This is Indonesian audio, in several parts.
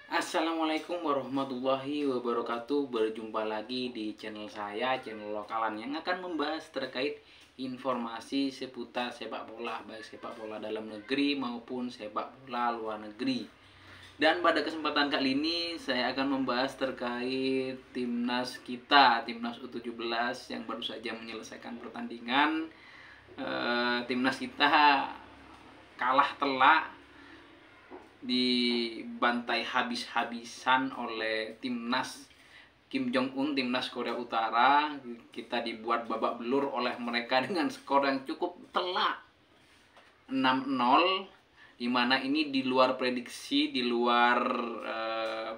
Assalamualaikum warahmatullahi wabarakatuh. Berjumpa lagi di channel saya, channel lokalan yang akan membahas terkait informasi seputar sepak bola, baik sepak bola dalam negeri maupun sepak bola luar negeri. Dan pada kesempatan kali ini saya akan membahas terkait timnas kita, timnas U17 yang baru saja menyelesaikan pertandingan. Timnas kita kalah telak, dibantai habis-habisan oleh timnas Kim Jong Un, timnas Korea Utara. Kita dibuat babak belur oleh mereka dengan skor yang cukup telak, 6-0, dimana ini di luar prediksi, di luar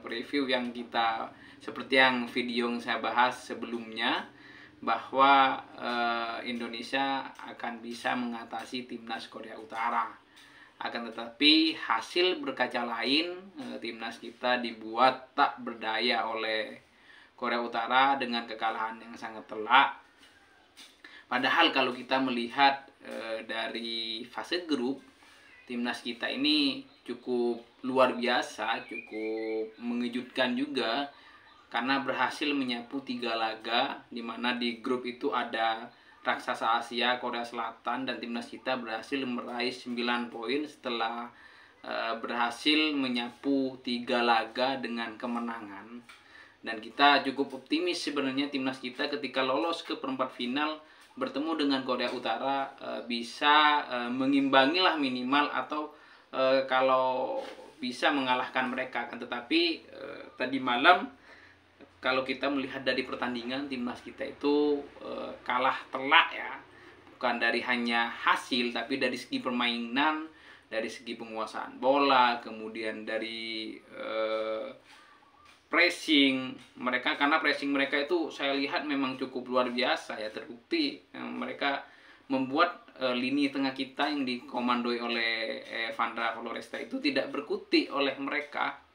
preview yang kita, seperti yang video yang saya bahas sebelumnya, bahwa Indonesia akan bisa mengatasi timnas Korea Utara. Akan tetapi hasil berkaca lain, timnas kita dibuat tak berdaya oleh Korea Utara dengan kekalahan yang sangat telak. Padahal kalau kita melihat dari fase grup, timnas kita ini cukup luar biasa, cukup mengejutkan juga, karena berhasil menyapu 3 laga, di mana di grup itu ada raksasa Asia, Korea Selatan, dan timnas kita berhasil meraih 9 poin setelah berhasil menyapu 3 laga dengan kemenangan. Dan kita cukup optimis sebenarnya timnas kita ketika lolos ke perempat final bertemu dengan Korea Utara bisa mengimbangi lah minimal, atau kalau bisa mengalahkan mereka. Kan tetapi tadi malam kalau kita melihat dari pertandingan, timnas kita itu kalah telak ya, bukan dari hanya hasil, tapi dari segi permainan, dari segi penguasaan bola, kemudian dari pressing mereka. Karena pressing mereka itu saya lihat memang cukup luar biasa ya, terbukti mereka membuat lini tengah kita yang dikomandoi oleh Vandra Floresta itu tidak berkutik oleh mereka.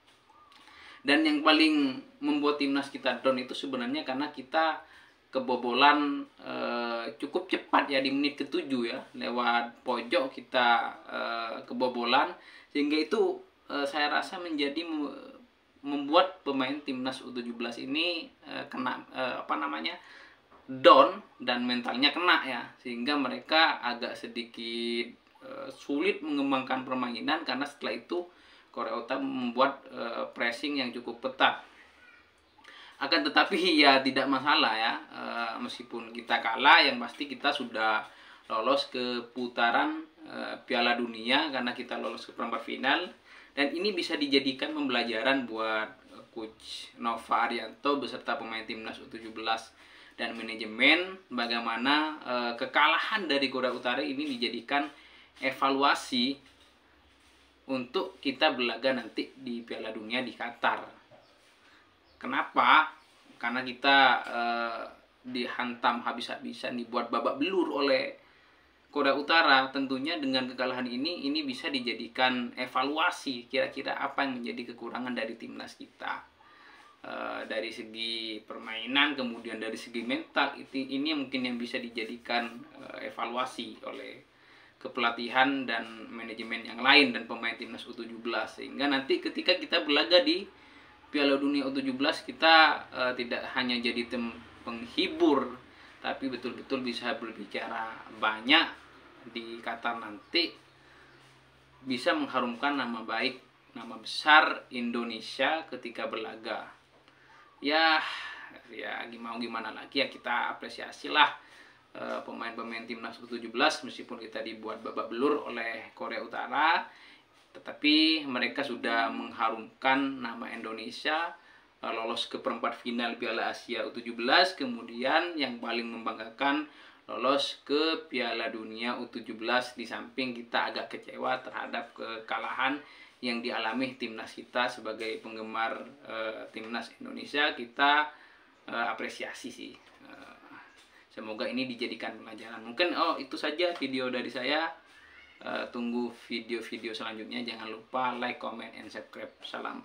Dan yang paling membuat timnas kita down itu sebenarnya karena kita kebobolan cukup cepat ya, di menit ke-7 ya, lewat pojok kita kebobolan, sehingga itu saya rasa membuat pemain timnas U17 ini kena down, dan mentalnya kena ya, sehingga mereka agak sedikit sulit mengembangkan permainan, karena setelah itu Korea Utara membuat pressing yang cukup ketat. Akan tetapi ya tidak masalah ya, meskipun kita kalah, yang pasti kita sudah lolos ke putaran Piala Dunia, karena kita lolos ke perempat final. Dan ini bisa dijadikan pembelajaran buat Coach Nova Arianto beserta pemain timnas U17 dan manajemen, bagaimana kekalahan dari Korea Utara ini dijadikan evaluasi untuk kita berlaga nanti di Piala Dunia di Qatar. Kenapa? Karena kita dihantam habis-habisan, dibuat babak belur oleh Korea Utara. Tentunya dengan kekalahan ini bisa dijadikan evaluasi kira-kira apa yang menjadi kekurangan dari timnas kita, dari segi permainan, kemudian dari segi mental. Ini mungkin yang bisa dijadikan evaluasi oleh kepelatihan dan manajemen yang lain dan pemain timnas U17, sehingga nanti ketika kita berlaga di Piala Dunia U17 kita tidak hanya jadi tim penghibur, tapi betul-betul bisa berbicara banyak di Qatar nanti, bisa mengharumkan nama baik, nama besar Indonesia ketika berlaga. Ya mau gimana lagi ya, kita apresiasilah pemain-pemain timnas U17, meskipun kita dibuat babak belur oleh Korea Utara, tetapi mereka sudah mengharumkan nama Indonesia, lolos ke perempat final Piala Asia U17, kemudian yang paling membanggakan lolos ke Piala Dunia U17. Di samping kita agak kecewa terhadap kekalahan yang dialami timnas kita, sebagai penggemar timnas Indonesia kita apresiasi sih. Semoga ini dijadikan pelajaran. Mungkin itu saja video dari saya. Tunggu video-video selanjutnya. Jangan lupa like, comment, and subscribe. Salam.